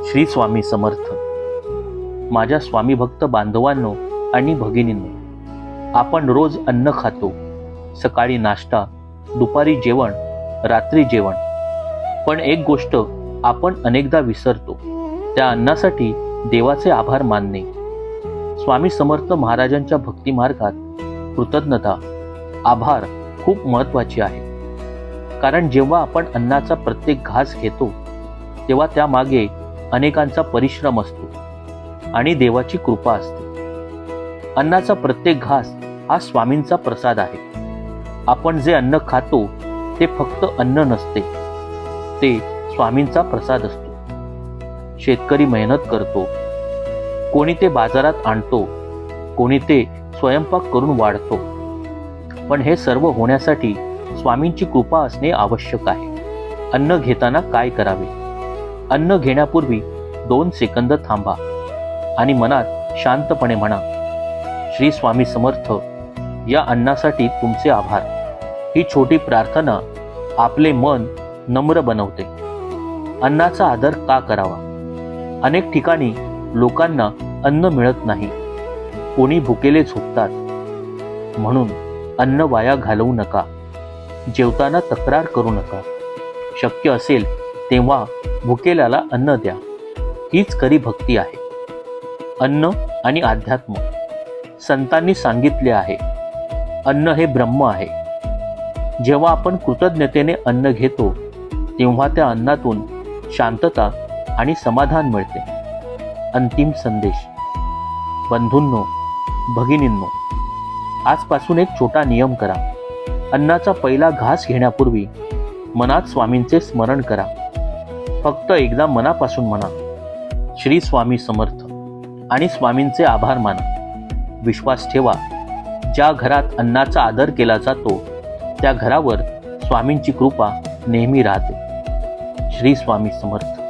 श्री स्वामी समर्थ. माझ्या स्वामी भक्त बांधवांनो आणि भगिनींनो, आपण रोज अन्न खातो. सकाळी नाश्ता, दुपारी जेवण, रात्री जेवण. पण एक गोष्ट आपण अनेकदा विसरतो, त्या अन्नासाठी देवाचे आभार मानणे. स्वामी समर्थ महाराजांच्या भक्ती मार्गात कृतज्ञता, आभार खूप महत्त्वाची आहे. कारण जेव्हा आपण अन्नाचा प्रत्येक घास घेतो तेव्हा त्यामागे अनेकांचा परिश्रम असतो आणि देवाची कृपा असते. अन्नाचा प्रत्येक घास हा स्वामींचा प्रसाद आहे. आपण जे अन्न खातो ते फक्त अन्न नसते, ते स्वामींचा प्रसाद असतो. शेतकरी मेहनत करतो, कोणी ते बाजारात आणतो, कोणी ते स्वयंपाक करून वाढतो. पण हे सर्व होण्यासाठी स्वामींची कृपा असणे आवश्यक आहे. अन्न घेताना काय करावे? अन्न घेण्यापूर्वी 2 सेकंद थांबा आणि मनात शांतपणे म्हणा, श्री स्वामी समर्थ, या अन्नासाठी तुमचे आभार. ही छोटी प्रार्थना आपले मन नम्र बनवते. अन्नाचा आदर का करावा? अनेक ठिकाणी लोकांना अन्न मिळत नाही, कोणी भुकेले झोपतात. म्हणून अन्न वाया घालवू नका. जेवताना तक्रार करू नका. शक्य असेल तेव्हा भुकेल्याला अन्न द्या. हीच खरी भक्ती आहे. अन्न आणि अध्यात्म. संतांनी सांगितले आहे, अन्न हे ब्रह्म आहे. जेव्हा आपण कृतज्ञतेने अन्न घेतो तेव्हा त्या अन्नातून शांतता आणि समाधान मिळते. अंतिम संदेश. बंधूंनो, भगिनींनो, आजपासून एक छोटा नियम करा. अन्नाचा पहिला घास घेण्यापूर्वी मनात स्वामींचे स्मरण करा. फक्त एकदा मनापासून म्हणा, श्री स्वामी समर्थ, आणि स्वामींचे आभार माना. विश्वास ठेवा, ज्या घरात अन्नाचा आदर केला जातो त्या घरावर स्वामींची कृपा नेहमी राहते. श्री स्वामी समर्थ.